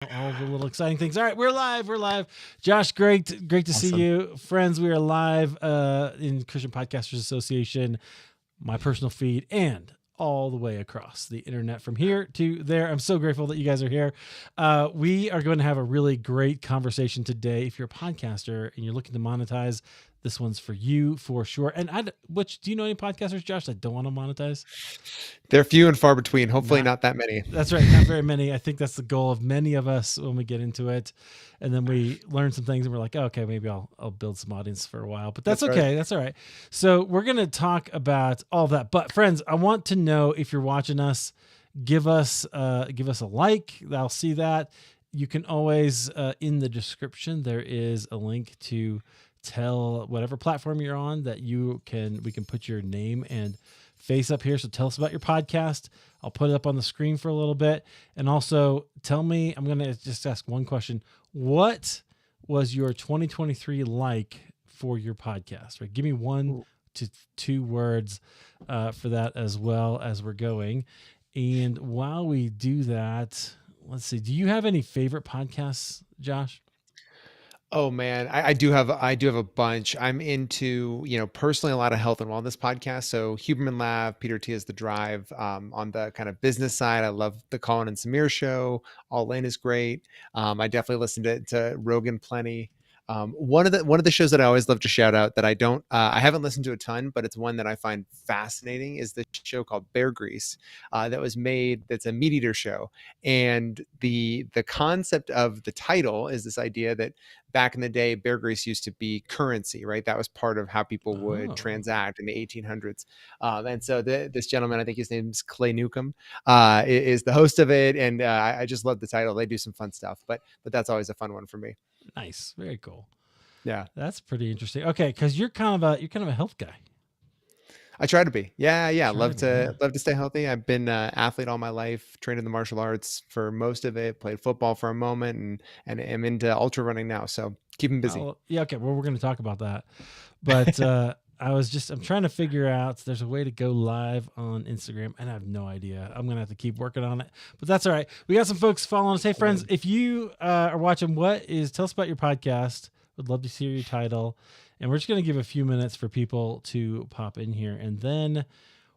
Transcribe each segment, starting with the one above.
all the little exciting things. All right, we're live. We're live. Josh, great to see Awesome. you. Friends, we are live in Christian Podcasters Association, my personal feed, and all the way across the internet from here to there. I'm so grateful that you guys are here. We are going to have a really great conversation today. If you're a podcaster and you're looking to monetize, this one's for you for sure. And do you know any podcasters, Josh, that don't want to monetize? They're few and far between. Hopefully not that many. That's right. Not very many. I think that's the goal of many of us when we get into it. And then we learn some things and we're like, oh, okay, maybe I'll build some audience for a while, but that's okay. Right. That's all right. So we're going to talk about all that. But friends, I want to know if you're watching us, give us a like. I'll see that. You can always, in the description, there is a link to tell whatever platform you're on that we can put your name and face up here. So tell us about your podcast. I'll put it up on the screen for a little bit. And also tell me, I'm going to just ask one question. What was your 2023 like for your podcast? Right? Give me 1 to 2 words for that as well as we're going. And while we do that, let's see. Do you have any favorite podcasts, Josh? Oh man, I do have a bunch. I'm into, personally a lot of health and wellness podcasts. So Huberman Lab, Peter T is The Drive. On the kind of business side, I love the Colin and Samir show. All In is great. I definitely listen to Rogan plenty. One of the shows that I always love to shout out that I haven't listened to a ton, but it's one that I find fascinating is the show called Bear Grease that was made. That's a meat eater show, and the concept of the title is this idea that back in the day, Bear Grease used to be currency, right? That was part of how people would transact in the 1800s. And so this gentleman, I think his name's Clay Newcomb, is the host of it, and I just love the title. They do some fun stuff, but that's always a fun one for me. Nice. Very cool. Yeah. That's pretty interesting. Okay. Cause you're kind of a health guy. I try to be. Yeah. Love to stay healthy. I've been an athlete all my life, trained in the martial arts for most of it, played football for a moment and am into ultra running now. So keeping busy. Yeah. Okay. Well, we're going to talk about that, but, I'm trying to figure out, there's a way to go live on Instagram and I have no idea. I'm going to have to keep working on it, but that's all right. We got some folks following us. Hey friends, if you are watching, tell us about your podcast. Would love to hear your title. And we're just going to give a few minutes for people to pop in here. And then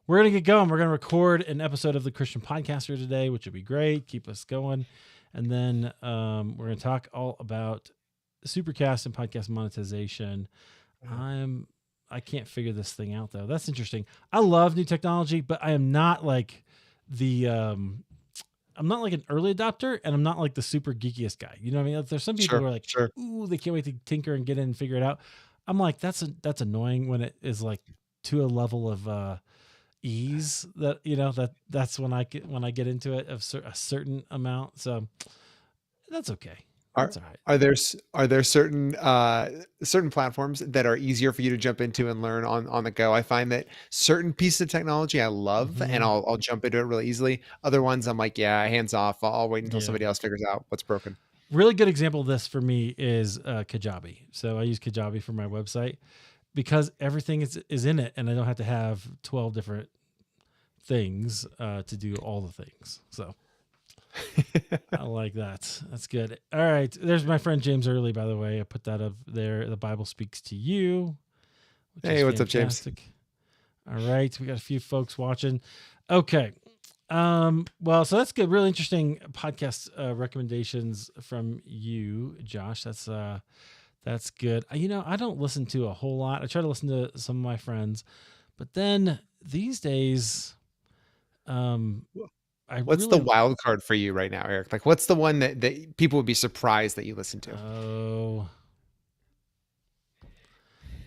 we're going to get going. We're going to record an episode of the Christian Podcaster today, which would be great. Keep us going. And then we're going to talk all about Supercast and podcast monetization. I can't figure this thing out, though. That's interesting. I love new technology, but I am not like I'm not like an early adopter, and I'm not like the super geekiest guy. You know what I mean? There's some people who are like, ooh, they can't wait to tinker and get in and figure it out. I'm like, that's annoying when it is like to a level of ease that that's when I get into it of a certain amount. So that's okay. That's all right. Are there certain platforms that are easier for you to jump into and learn on the go? I find that certain pieces of technology I love and I'll jump into it really easily. Other ones I'm like, yeah, hands off. I'll wait until somebody else figures out what's broken. Really good example of this for me is Kajabi. So I use Kajabi for my website because everything is in it and I don't have to have 12 different things to do all the things. So I like that. That's good. All right. There's my friend James Early, by the way. I put that up there. The Bible speaks to you. Hey, what's up, James? All right. We got a few folks watching. Okay. Well, so that's good. Really interesting podcast recommendations from you, Josh. That's good. I don't listen to a whole lot. I try to listen to some of my friends, but then these days, what's the wild card for you right now, Eric? Like, what's the one that people would be surprised that you listen to? Oh,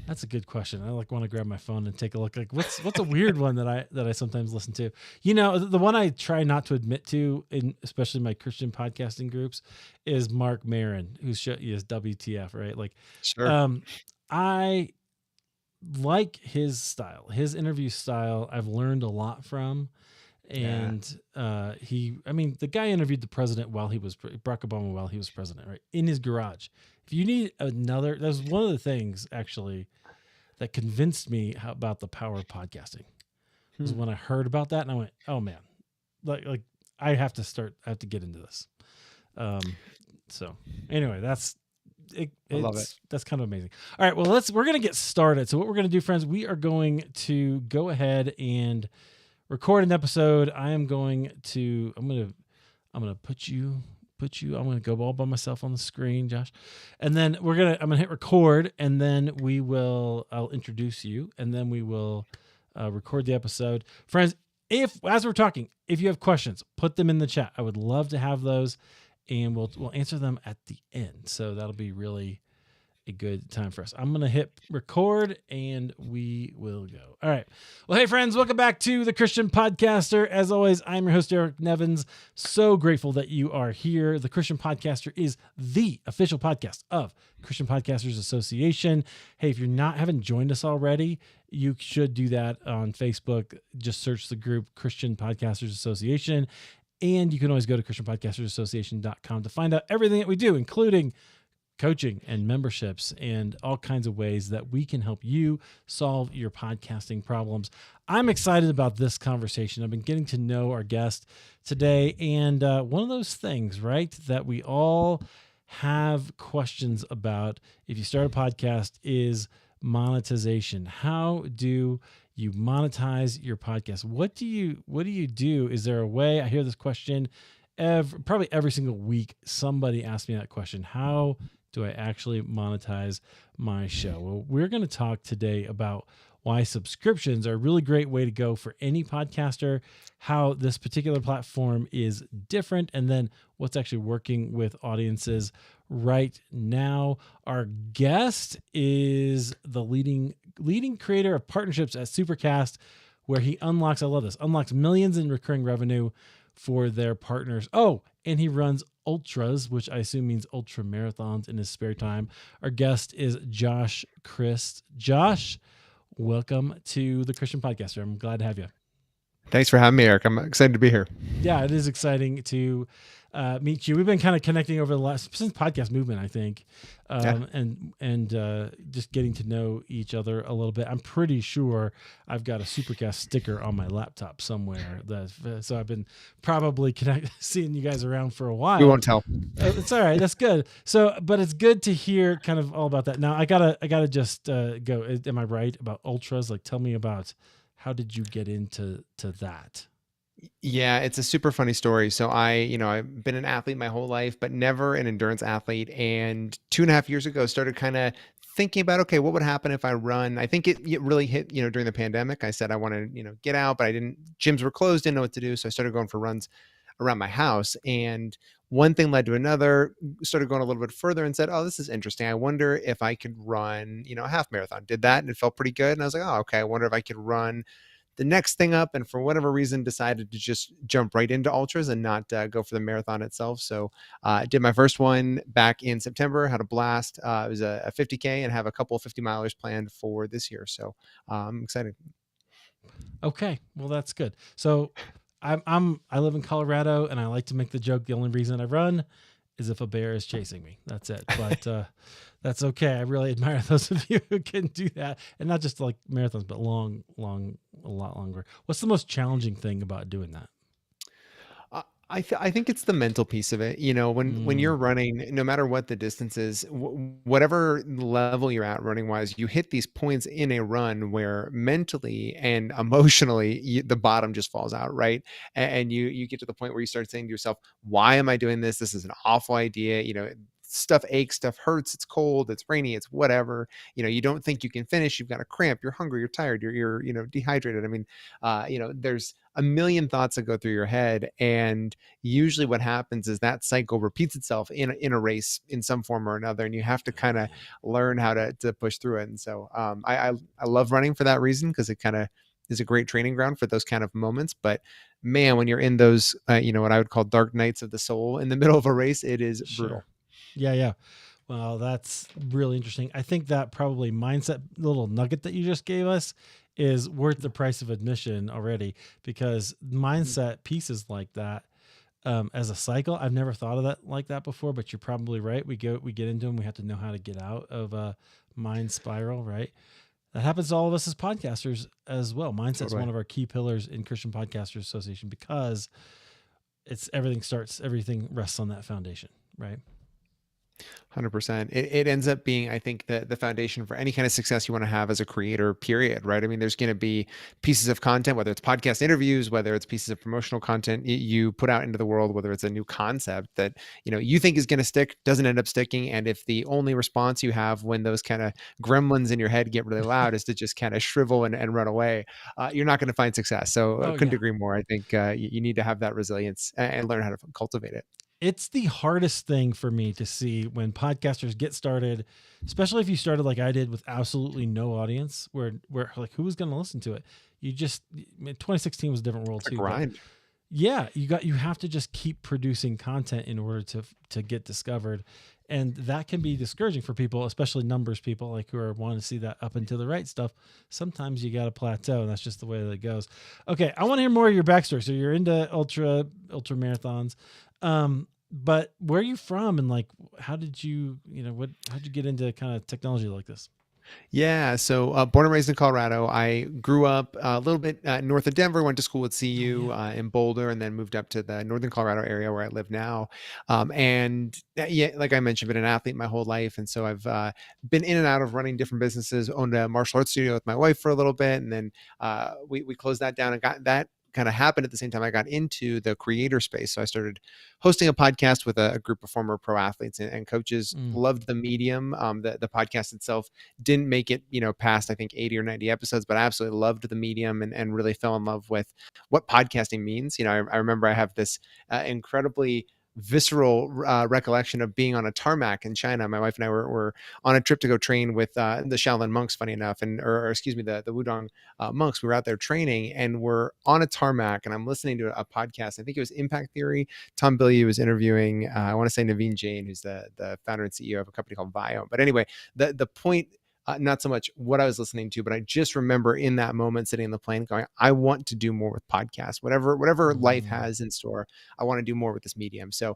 that's a good question. I want to grab my phone and take a look. Like, what's a weird one that I sometimes listen to? The one I try not to admit to, especially my Christian podcasting groups, is Mark Maron, who's is WTF, right? Like, sure. I like his style, his interview style. I've learned a lot from, and the guy interviewed the president Barack Obama while he was president, right, in his garage. If you need that was one of the things actually that convinced me about the power of podcasting. Was when I heard about that and I went, oh man, like I have to get into this. So anyway, that's I love it. that's kind of amazing. All right, well, we're going to get started. So what we're going to do, friends, we are going to go ahead and record an episode. I'm going to put you I'm going to go all by myself on the screen, Josh. And then I'm going to hit record, and then I'll introduce you, and then we will record the episode. Friends, as we're talking, if you have questions, put them in the chat. I would love to have those, and we'll answer them at the end. So that'll be really a good time for us. I'm going to hit record and we will go. All right. Well, hey friends, welcome back to the Christian Podcaster. As always, I'm your host, Eric Nevins. So grateful that you are here. The Christian Podcaster is the official podcast of Christian Podcasters Association. Hey, if haven't joined us already, you should do that on Facebook. Just search the group Christian Podcasters Association. And you can always go to ChristianPodcastersAssociation.com to find out everything that we do, including coaching and memberships and all kinds of ways that we can help you solve your podcasting problems. I'm excited about this conversation. I've been getting to know our guest today, and one of those things, right, that we all have questions about if you start a podcast is monetization. How do you monetize your podcast? What do you do? Is there a way? I hear this question probably every single week. Somebody asks me that question. How do I actually monetize my show? Well, we're going to talk today about why subscriptions are a really great way to go for any podcaster, how this particular platform is different, and then what's actually working with audiences right now. Our guest is the leading creator of partnerships at Supercast, where he unlocks millions in recurring revenue for their partners. Oh, and he runs ultras, which I assume means ultra marathons, in his spare time. Our guest is Josh Crist. Josh, welcome to the Christian Podcaster. I'm glad to have you. Thanks for having me, Eric. I'm excited to be here. Yeah, it is exciting to meet you. We've been kind of connecting over since podcast movement, I think, and just getting to know each other a little bit. I'm pretty sure I've got a Supercast sticker on my laptop somewhere. So I've been probably seeing you guys around for a while. We won't tell. It's all right. That's good. So, but it's good to hear kind of all about that. Now, I gotta just go. Am I right about ultras? Like, tell me about how did you get into that? Yeah, it's a super funny story. So I've been an athlete my whole life, but never an endurance athlete. And 2.5 years ago, started kind of thinking about, okay, what would happen if I run? I think it really hit, during the pandemic. I said I want to, get out, but gyms were closed, didn't know what to do. So I started going for runs around my house. And one thing led to another, started going a little bit further and said, oh, this is interesting. I wonder if I could run, a half marathon. Did that and it felt pretty good. And I was like, oh, okay, I wonder if I could run the next thing up, and for whatever reason decided to just jump right into ultras and not go for the marathon itself. So I did my first one back in September, had a blast. It was a 50K and have a couple of 50 milers planned for this year. So I'm excited. Okay. Well, that's good. So I live in Colorado, and I like to make the joke, the only reason I run is if a bear is chasing me. That's it. But that's okay. I really admire those of you who can do that, and not just like marathons, but long, a lot longer. What's the most challenging thing about doing that? I think it's the mental piece of it. When you're running, no matter what the distance is, whatever level you're at running wise, you hit these points in a run where mentally and emotionally the bottom just falls out, right? And you get to the point where you start saying to yourself, "Why am I doing this? This is an awful idea." Stuff aches, stuff hurts, it's cold, it's rainy, it's whatever. You don't think you can finish. You've got a cramp, you're hungry, you're tired, you're dehydrated. I mean, there's a million thoughts that go through your head, and usually what happens is that cycle repeats itself in a race in some form or another, and you have to kind of learn how to push through it. And so I love running for that reason, because it kind of is a great training ground for those kind of moments. But man, when you're in those what I would call dark nights of the soul in the middle of a race, it is brutal. Yeah. Well, that's really interesting. I think that probably mindset little nugget that you just gave us is worth the price of admission already, because mindset pieces like that as a cycle, I've never thought of that like that before, but you're probably right. We get into them. We have to know how to get out of a mind spiral, right? That happens to all of us as podcasters as well. Mindset's one of our key pillars in Christian Podcasters Association, because everything rests on that foundation, right? 100%. It ends up being, I think, the foundation for any kind of success you want to have as a creator, period. Right. I mean, there's going to be pieces of content, whether it's podcast interviews, whether it's pieces of promotional content you put out into the world, whether it's a new concept that, you think is going to stick, doesn't end up sticking. And if the only response you have when those kind of gremlins in your head get really loud is to just kind of shrivel and run away, you're not going to find success. So I Oh couldn't yeah. agree more. I think you need to have that resilience and learn how to cultivate it. It's the hardest thing for me to see when podcasters get started, especially if you started like I did with absolutely no audience, where like who was going to listen to it? You just 2016 was a different world It's a too, but grind. yeah, you have to just keep producing content in order to get discovered. And that can be discouraging for people, especially numbers people like who are wanting to see that up and to the right stuff. Sometimes you got to plateau, and that's just the way that it goes. Okay, I want to hear more of your backstory. So you're into ultra marathons. But where are you from, and like how did you how'd you get into kind of technology like this? Yeah, so born and raised in Colorado. I grew up a little bit north of Denver, went to school at Oh CU yeah. in Boulder, and then moved up to the northern Colorado area where I live now. And yeah, like I mentioned, been an athlete my whole life. And so I've been in and out of running different businesses, owned a martial arts studio with my wife for a little bit. And then we closed that down and got that kind of happened at the same time I got into the creator space. So I started hosting a podcast with a group of former pro athletes and coaches. Mm. Loved the medium. The podcast itself didn't make it, past I think 80 or 90 episodes, but I absolutely loved the medium and really fell in love with what podcasting means. I remember I have this incredibly visceral recollection of being on a tarmac in China. My wife and I were on a trip to go train with the Shaolin monks, funny enough, or excuse me, the Wudong monks. We were out there training and we're on a tarmac and I'm listening to a podcast. I think it was Impact Theory. Tom Bilyeu was interviewing, I want to say Naveen Jain, who's the founder and CEO of a company called Viome. But anyway, the point, not so much what I was listening to, but I just remember in that moment sitting in the plane going, I want to do more with podcasts, whatever life Mm. has in store. I want to do more with this medium. So,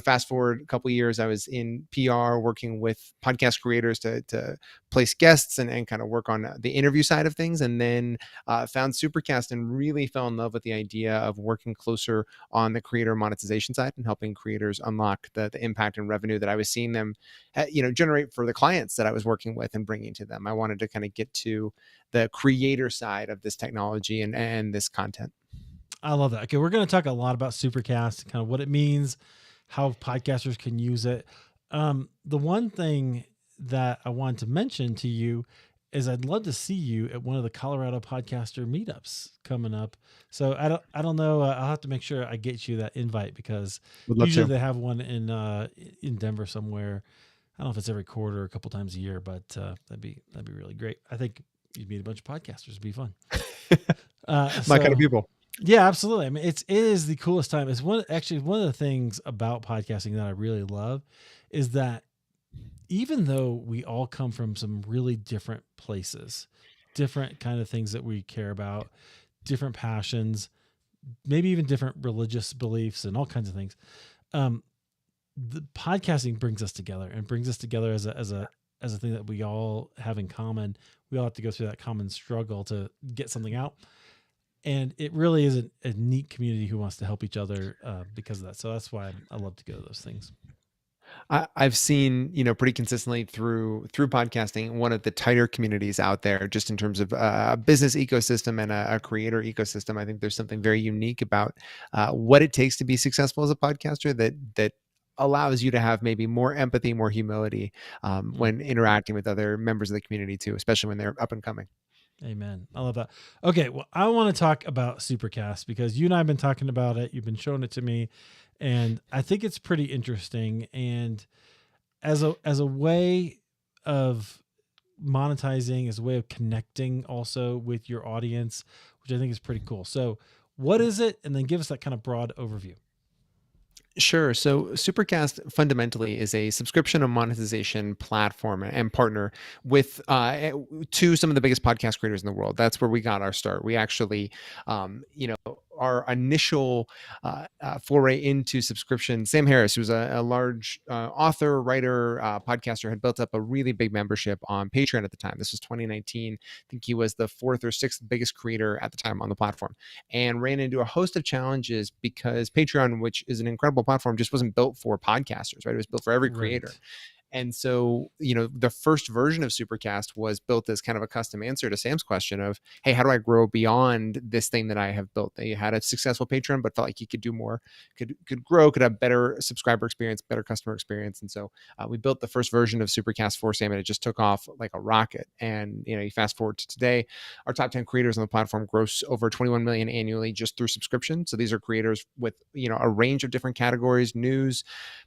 fast forward a couple of years, I was in PR working with podcast creators to place guests and kind of work on the interview side of things. And then found Supercast and really fell in love with the idea of working closer on the creator monetization side and helping creators unlock the impact and revenue that I was seeing them generate for the clients that I was working with and bringing to them. I wanted to kind of get to the creator side of this technology and this content. I love that. Okay, we're going to talk a lot about Supercast, kind of what it means, how podcasters can use it. The one thing that I wanted to mention to you is I'd love to see you at one of the Colorado podcaster meetups coming up. So I don't know. I'll have to make sure I get you that invite because Would love usually to. they have one in Denver somewhere. I don't know if it's every quarter or a couple times a year, but that'd be really great. I think you'd meet a bunch of podcasters. It'd be fun. My kind of So people. yeah, absolutely. I mean, it is the coolest time. It's one of the things about podcasting that I really love is that even though we all come from some really different places, different kind of things that we care about, different passions, maybe even different religious beliefs and all kinds of things. Um, the podcasting brings us together and brings us together as a thing that we all have in common. We all have to go through that common struggle to get something out. And it really is a neat community who wants to help each other because of that. So that's why I love to go to those things. I've seen, pretty consistently through podcasting, one of the tighter communities out there, just in terms of a business ecosystem and a creator ecosystem. I think there's something very unique about what it takes to be successful as a podcaster that allows you to have maybe more empathy, more humility Mm. when interacting with other members of the community too, especially when they're up and coming. Amen. I love that. Okay, well, I want to talk about Supercast because you and I have been talking about it. You've been showing it to me, and I think it's pretty interesting. And as a way of monetizing, as a way of connecting also with your audience, which I think is pretty cool. So, what is it? And then give us that kind of broad overview. Sure. So Supercast fundamentally is a subscription and monetization platform and partner with to some of the biggest podcast creators in the world. That's where we got our start. We actually, our initial foray into subscription, Sam Harris, who's a large author, writer, podcaster, had built up a really big membership on Patreon at the time. This was 2019. I think he was the fourth or sixth biggest creator at the time on the platform, and ran into a host of challenges because Patreon, which is an incredible platform, just wasn't built for podcasters, right? It was built for every creator. Right. And so, the first version of Supercast was built as kind of a custom answer to Sam's question of, hey, how do I grow beyond this thing that I have built? They had a successful Patreon, but felt like he could do more, could grow, could have better subscriber experience, better customer experience. And so we built the first version of Supercast for Sam, and it just took off like a rocket. And, you fast forward to today, our top 10 creators on the platform gross over 21 million annually just through subscription. So these are creators with, a range of different categories: news,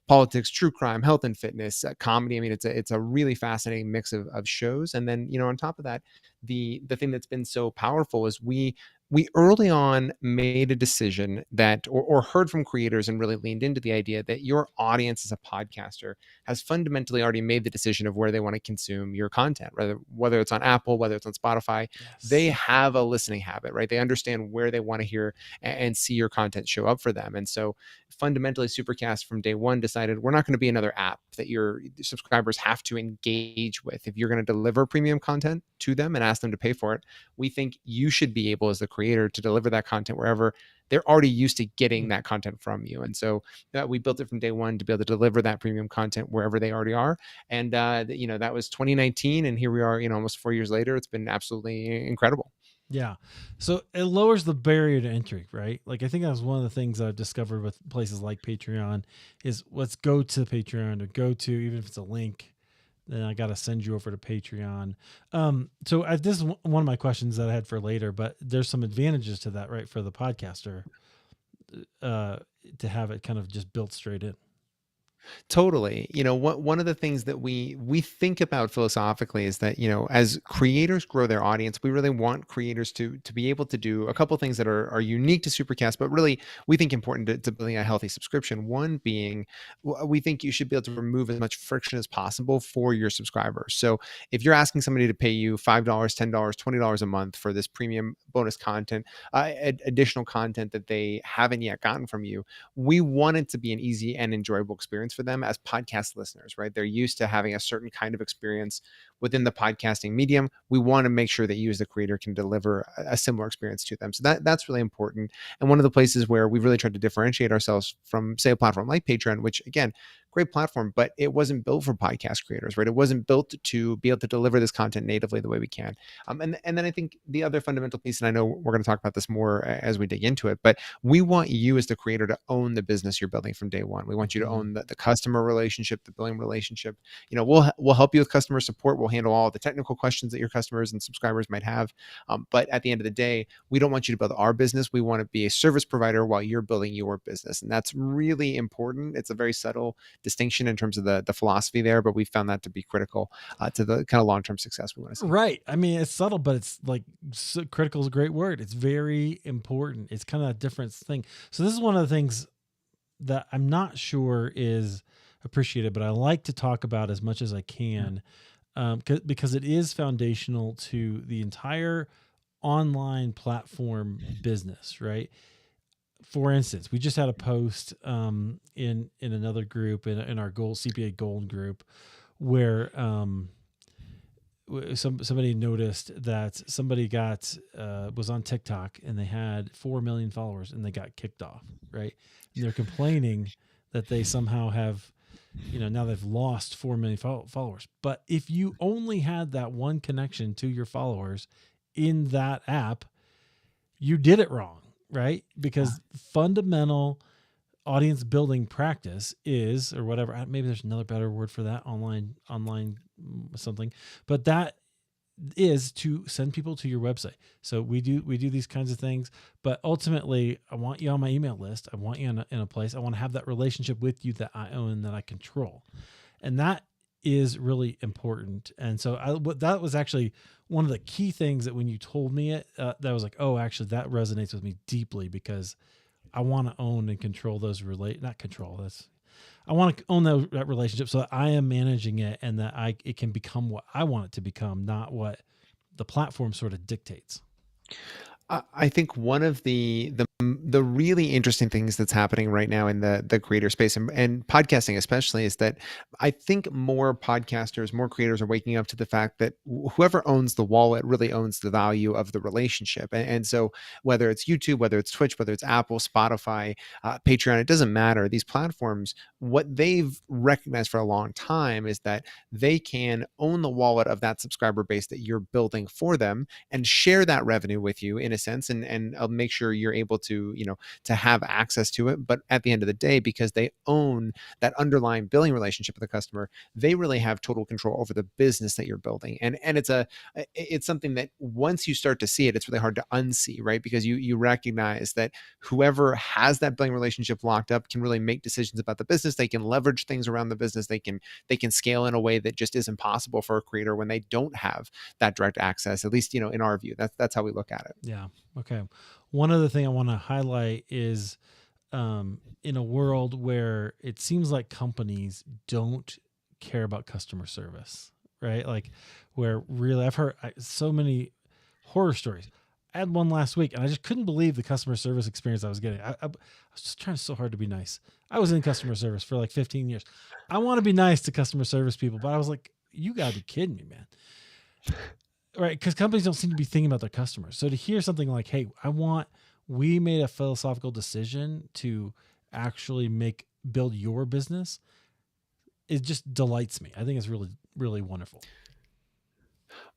politics, true crime, health and fitness, comedy. I mean, it's a really fascinating mix of shows. And then, on top of that, the thing that's been so powerful is we early on made a decision that, or heard from creators and really leaned into the idea that your audience as a podcaster has fundamentally already made the decision of where they want to consume your content, whether it's on Apple, whether it's on Spotify. Yes. They have a listening habit, right? They understand where they want to hear and see your content show up for them. And so fundamentally, Supercast from day one decided we're not going to be another app that your subscribers have to engage with. If you're going to deliver premium content to them and ask them to pay for it, we think you should be able, as the creator, to deliver that content wherever they're already used to getting that content from you. And so we built it from day one to be able to deliver that premium content wherever they already are. And that was 2019, and here we are, almost 4 years later. It's been absolutely incredible. Yeah. So it lowers the barrier to entry, right? Like, I think that was one of the things I've discovered with places like Patreon is, let's go to Patreon, or go to, even if it's a link, then I got to send you over to Patreon. So this is one of my questions that I had for later, but there's some advantages to that, right? For the podcaster, to have it kind of just built straight in. Totally. One of the things that we think about philosophically is that, as creators grow their audience, we really want creators to be able to do a couple of things that are unique to Supercast, but really we think important to building a healthy subscription. One being, we think you should be able to remove as much friction as possible for your subscribers. So if you're asking somebody to pay you $5, $10, $20 a month for this premium bonus content, additional content that they haven't yet gotten from you, we want it to be an easy and enjoyable experience for them as podcast listeners, right? They're used to having a certain kind of experience within the podcasting medium. We want to make sure that you as the creator can deliver a similar experience to them. So that's really important. And one of the places where we've really tried to differentiate ourselves from, say, a platform like Patreon, which again, great platform, but it wasn't built for podcast creators, right? It wasn't built to be able to deliver this content natively the way we can. And then I think the other fundamental piece, and I know we're going to talk about this more as we dig into it, but we want you as the creator to own the business you're building from day one. We want you to own the customer relationship, the billing relationship. We'll help you with customer support. We'll handle all the technical questions that your customers and subscribers might have. But at the end of the day, we don't want you to build our business. We want to be a service provider while you're building your business. And that's really important. It's a very subtle distinction in terms of the philosophy there, but we found that to be critical to the kind of long-term success we want to see. Right. I mean, it's subtle, but it's like, critical is a great word. It's very important. It's kind of a different thing. So this is one of the things that I'm not sure is appreciated, but I like to talk about as much as I can, because it is foundational to the entire online platform business, right? For instance, we just had a post in another group, in our CPA Gold group, where somebody noticed that somebody was on TikTok and they had 4 million followers and they got kicked off, right? And they're complaining that they somehow have, now they've lost 4 million followers. But if you only had that one connection to your followers in that app, you did it wrong, right? Because fundamental audience building practice is, or whatever, maybe there's another better word for that, online something, but that is to send people to your website. So we do these kinds of things, but ultimately I want you on my email list. I want you in a place. I want to have that relationship with you that I own, that I control. And that is really important. And so that was actually one of the key things that when you told me it, that was like, oh, actually that resonates with me deeply, because I want to own and control those I want to own that relationship so that I am managing it, and that it can become what I want it to become, not what the platform sort of dictates. I think one of the really interesting things that's happening right now in the creator space and podcasting especially is that I think more podcasters, more creators are waking up to the fact that whoever owns the wallet really owns the value of the relationship. And so whether it's YouTube, whether it's Twitch, whether it's Apple, Spotify, Patreon, it doesn't matter. These platforms, what they've recognized for a long time is that they can own the wallet of that subscriber base that you're building for them and share that revenue with you in a sense, and make sure you're able to, to have access to it. But at the end of the day, because they own that underlying billing relationship with the customer, they really have total control over the business that you're building. And it's something that once you start to see it, it's really hard to unsee, right? Because you recognize that whoever has that billing relationship locked up can really make decisions about the business. They can leverage things around the business. They can scale in a way that just isn't possible for a creator when they don't have that direct access, at least, in our view. That's how we look at it. Yeah. Okay. One other thing I want to highlight is in a world where it seems like companies don't care about customer service, right? Like where really I've heard so many horror stories. I had one last week and I just couldn't believe the customer service experience I was getting. I was just trying so hard to be nice. I was in customer service for like 15 years. I want to be nice to customer service people, but I was like, you gotta be kidding me, man. Right, because companies don't seem to be thinking about their customers. So to hear something like, "Hey, we made a philosophical decision to actually build your business," it just delights me. I think it's really, really wonderful.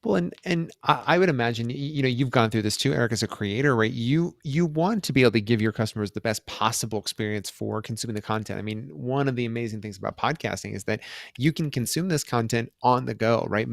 Well, and I would imagine, you've gone through this too, Eric, as a creator, right? You want to be able to give your customers the best possible experience for consuming the content. I mean, one of the amazing things about podcasting is that you can consume this content on the go, right?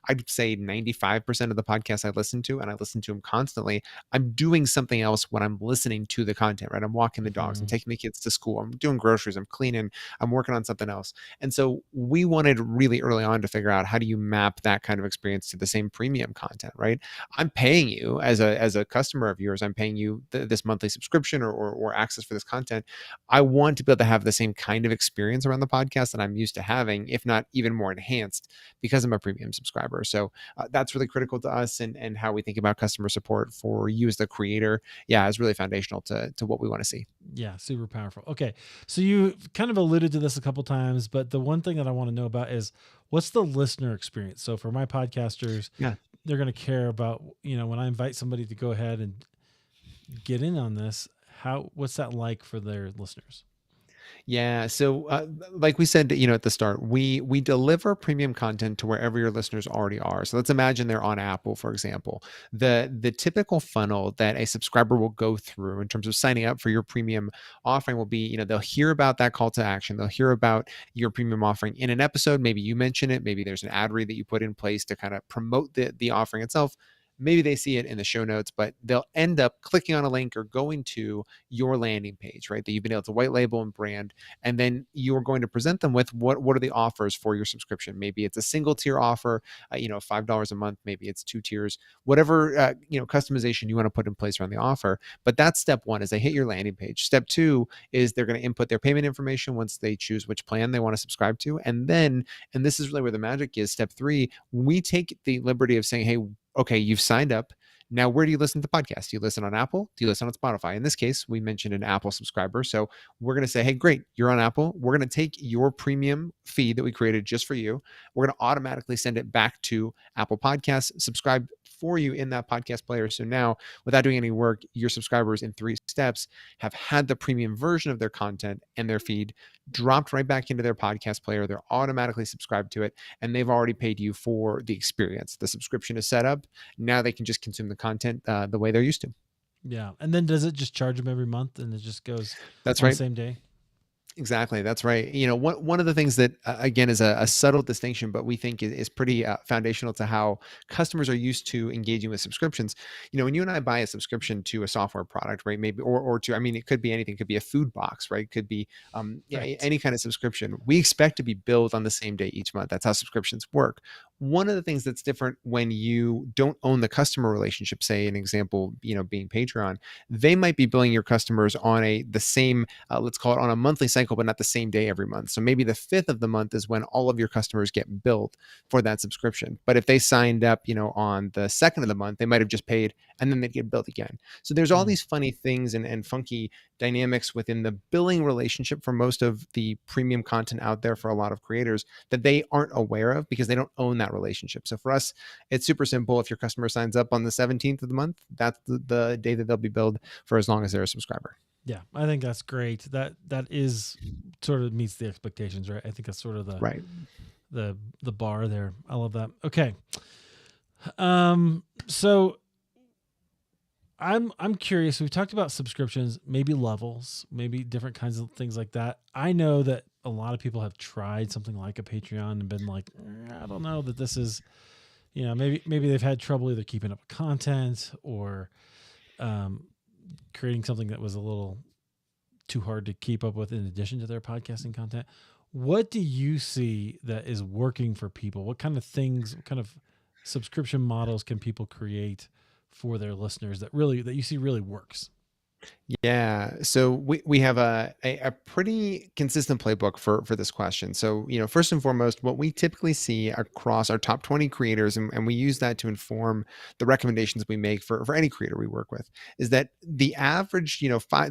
I'd say 95% of the podcasts I listen to, and I listen to them constantly, I'm doing something else when I'm listening to the content, right? I'm walking the dogs, I'm Mm-hmm. taking the kids to school, I'm doing groceries, I'm cleaning, I'm working on something else. And so we wanted really early on to figure out, how do you map that kind of experience to the same premium content, right? I'm paying you as a customer of yours. I'm paying you this monthly subscription or access for this content. I want to be able to have the same kind of experience around the podcast that I'm used to having, if not even more enhanced, because I'm a premium subscriber. So that's really critical to us, and how we think about customer support for you as the creator. Yeah, is really foundational to what we want to see. Yeah, super powerful. Okay, so you kind of alluded to this a couple times, but the one thing that I want to know about is what's the listener experience. So for my podcasters, Yeah. they're going to care about, when I invite somebody to go ahead and get in on this, what's that like for their listeners? Yeah. So, like we said, at the start, we deliver premium content to wherever your listeners already are. So let's imagine they're on Apple, for example. The typical funnel that a subscriber will go through in terms of signing up for your premium offering will be, they'll hear about that call to action. They'll hear about your premium offering in an episode. Maybe you mention it. Maybe there's an ad read that you put in place to kind of promote the offering itself. Maybe they see it in the show notes, but they'll end up clicking on a link or going to your landing page, right? That you've been able to white label and brand, and then you're going to present them with what are the offers for your subscription. Maybe it's a single tier offer, $5 a month. Maybe it's 2 tiers, whatever customization you want to put in place around the offer. But that's step one, is they hit your landing page. Step two is they're going to input their payment information once they choose which plan they want to subscribe to, and then, and this is really where the magic is, step three, we take the liberty of saying, hey, okay, you've signed up. Now, where do you listen to podcasts? Do you listen on Apple? Do you listen on Spotify? In this case, we mentioned an Apple subscriber. So we're going to say, hey, great, you're on Apple. We're going to take your premium feed that we created just for you. We're going to automatically send it back to Apple Podcasts, subscribe for you in that podcast player. So now, without doing any work, your subscribers in 3 steps have had the premium version of their content and their feed dropped right back into their podcast player. They're automatically subscribed to it, and they've already paid you for the experience. The subscription is set up. Now they can just consume the content the way they're used to. Yeah. And then does it just charge them every month and it just goes That's on the right. same day? Exactly. That's right. One of the things that, again, is a subtle distinction, but we think is pretty foundational to how customers are used to engaging with subscriptions. When you and I buy a subscription to a software product, right? Maybe, or to, I mean, it could be anything. It could be a food box, right? It could be Right. any kind of subscription. We expect to be billed on the same day each month. That's how subscriptions work. One of the things that's different when you don't own the customer relationship, say an example, being Patreon, they might be billing your customers on the same, let's call it, on a monthly cycle cycle, but not the same day every month. So maybe the 5th of the month is when all of your customers get billed for that subscription. But if they signed up, on the 2nd of the month, they might have just paid and then they'd get billed again. So there's all these funny things and funky dynamics within the billing relationship for most of the premium content out there for a lot of creators that they aren't aware of because they don't own that relationship. So for us, it's super simple. If your customer signs up on the 17th of the month, that's the day that they'll be billed for as long as they're a subscriber. Yeah, I think that's great. That is sort of meets the expectations, right? I think that's sort of Right. the bar there. I love that. Okay. So I'm curious. We've talked about subscriptions, maybe levels, maybe different kinds of things like that. I know that a lot of people have tried something like a Patreon and been like, I don't know that this is, maybe they've had trouble either keeping up with content or creating something that was a little too hard to keep up with in addition to their podcasting content. What do you see that is working for people? What kind of things, what kind of subscription models can people create for their listeners that you see really works? Yeah. So we have a pretty consistent playbook for this question. So, first and foremost, what we typically see across our top 20 creators, and we use that to inform the recommendations we make for any creator we work with, is that the average,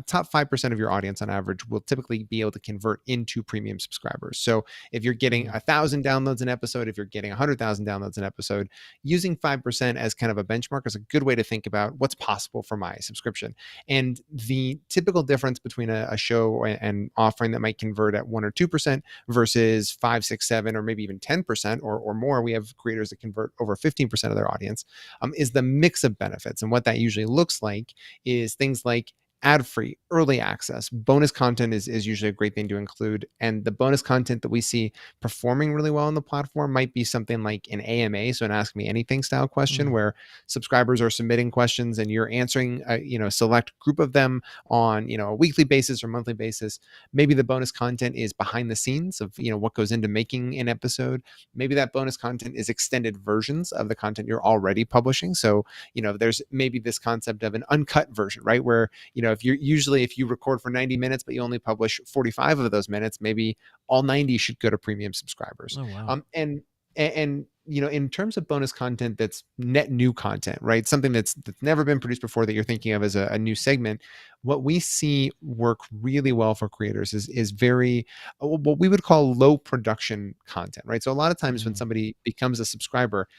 top 5% of your audience on average will typically be able to convert into premium subscribers. So if you're getting 1,000 downloads an episode, if you're getting 100,000 downloads an episode, using 5% as kind of a benchmark is a good way to think about what's possible for my subscription. And the typical difference between a show and offering that might convert at 1 or 2% versus 5, 6, 7, or maybe even 10% or more, we have creators that convert over 15% of their audience, is the mix of benefits. And what that usually looks like is things like ad-free, early access, bonus content is usually a great thing to include. And the bonus content that we see performing really well on the platform might be something like an AMA, so an Ask Me Anything style question, where subscribers are submitting questions and you're answering a select group of them on a weekly basis or monthly basis. Maybe the bonus content is behind the scenes of what goes into making an episode. Maybe that bonus content is extended versions of the content you're already publishing. So there's maybe this concept of an uncut version, right? Where if you record for 90 minutes, but you only publish 45 of those minutes, maybe all 90 should go to premium subscribers. Oh, wow. And in terms of bonus content, that's net new content, right? Something that's never been produced before that you're thinking of as a new segment. What we see work really well for creators is very what we would call low production content, right? So a lot of times when somebody becomes a subscriber,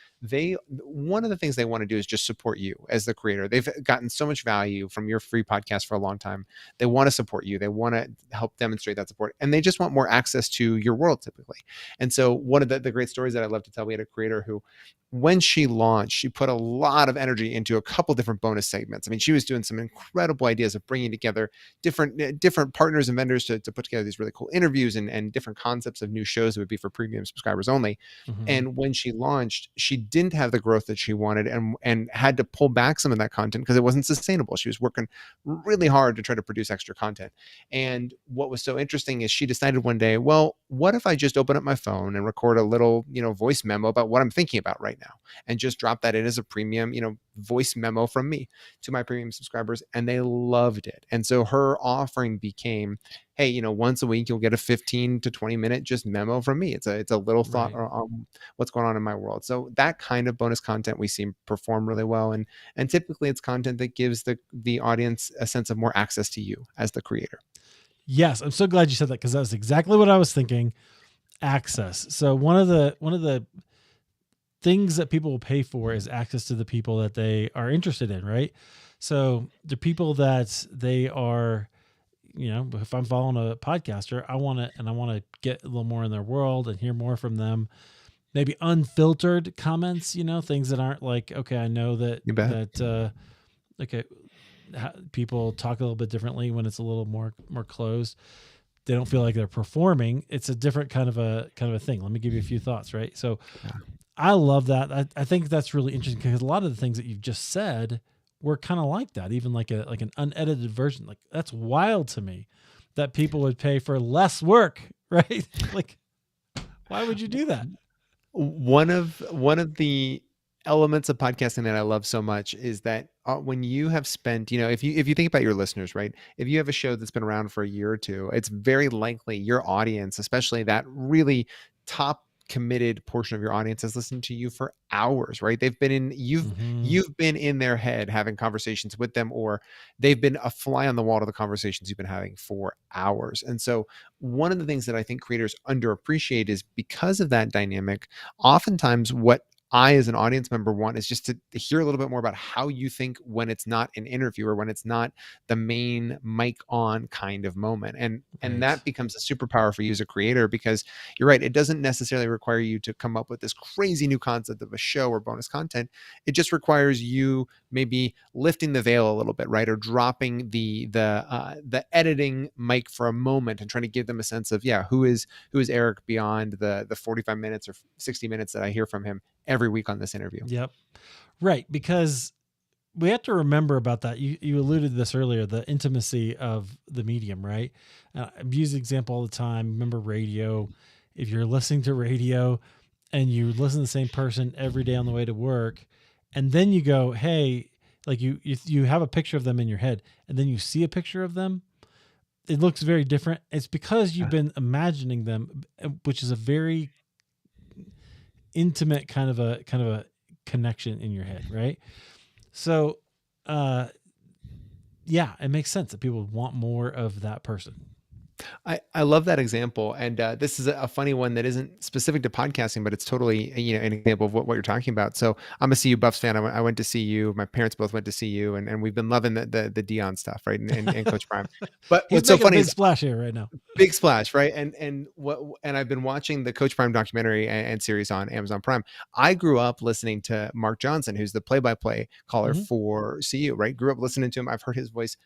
one of the things they want to do is just support you as the creator. They've gotten so much value from your free podcast for a long time. They want to support you. They want to help demonstrate that support, and they just want more access to your world typically. And so one of the great stories that I love to tell, we had a creator who, when she launched, she put a lot of energy into a couple different bonus segments. I mean, she was doing some incredible ideas of bringing together different partners and vendors to put together these really cool interviews and different concepts of new shows that would be for premium subscribers only. And when she launched, she didn't have the growth that she wanted and had to pull back some of that content because it wasn't sustainable. She was working really hard to try to produce extra content. And what was so interesting is she decided one day, well, what if I just open up my phone and record a little, voice memo about what I'm thinking about right now and just drop that in as a premium, voice memo from me to my premium subscribers. And they loved it. And so her offering became, hey, once a week, you'll get a 15 to 20 minute just memo from me. It's a little thought on what's going on in my world. So that kind of bonus content we see perform really well. And typically it's content that gives the audience a sense of more access to you as the creator. Yes. I'm so glad you said that, because that's exactly what I was thinking. Access. So one of the things that people will pay for is access to the people that they are interested in, right? So the people that they are, if I'm following a podcaster, I want to get a little more in their world and hear more from them. Maybe unfiltered comments, things that aren't like, okay, I know that, people talk a little bit differently when it's a little more closed. They don't feel like they're performing. It's a different kind of a thing. Let me give you a few thoughts, right? So I love that. I think that's really interesting, because a lot of the things that you've just said were kind of like that, even like an unedited version. Like, that's wild to me that people would pay for less work, right? Like, why would you do that? One of the elements of podcasting that I love so much is that when you have spent, if you think about your listeners, right? If you have a show that's been around for a year or two, it's very likely your audience, especially that really top committed portion of your audience, has listened to you for hours, right? They've been in Mm-hmm. you've been in their head having conversations with them, or they've been a fly on the wall to the conversations you've been having for hours. And so one of the things that I think creators underappreciate is, because of that dynamic, oftentimes what I, as an audience member, want is just to hear a little bit more about how you think when it's not an interview, or when it's not the main mic on kind of moment. And Right. that becomes a superpower for you as a creator, because you're right, it doesn't necessarily require you to come up with this crazy new concept of a show or bonus content. It just requires you maybe lifting the veil a little bit, right? Or dropping the editing mic for a moment and trying to give them a sense of, yeah, who is Eric beyond the 45 minutes or 60 minutes that I hear from him every week on this interview. Yep. Right. Because we have to remember about that. You alluded to this earlier, the intimacy of the medium, right? I use the example all the time. Remember radio. If you're listening to radio and you listen to the same person every day on the way to work, and then you go, hey, like you have a picture of them in your head, and then you see a picture of them, it looks very different. It's because you've been imagining them, which is a very intimate kind of a connection in your head, right? So, yeah, it makes sense that people would want more of that person. I love that example. And this is a funny one that isn't specific to podcasting, but it's totally, an example of what you're talking about. So I'm a CU Buffs fan. I went to CU. My parents both went to CU, and we've been loving the Dion stuff, right? And Coach Prime. But He's what's so making a funny big is splash here right now. big splash, right? And I've been watching the Coach Prime documentary and series on Amazon Prime. I grew up listening to Mark Johnson, who's the play-by-play caller Mm-hmm. for CU, right? Grew up listening to him. I've heard his voice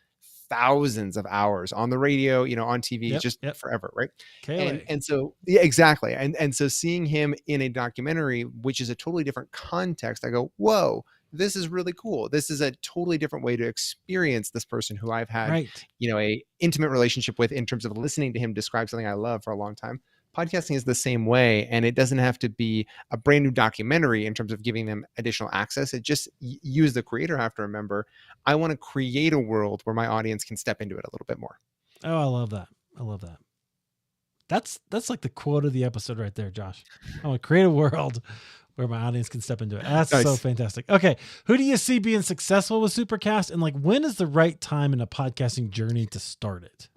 thousands of hours on the radio, on TV, Yep. just Yep. forever, right? And KOA. and so yeah, exactly. And so seeing him in a documentary, which is a totally different context, I go, whoa, this is really cool. This is a totally different way to experience this person who I've had, Right. a intimate relationship with, in terms of listening to him describe something I love for a long time. Podcasting is the same way, and it doesn't have to be a brand new documentary in terms of giving them additional access. It just, you as the creator have to remember, I want to create a world where my audience can step into it a little bit more. Oh, I love that. I love that. That's like the quote of the episode right there, Josh. I want to create a world where my audience can step into it. That's so Nice. fantastic. Okay. Who do you see being successful with Supercast? And like, when is the right time in a podcasting journey to start it?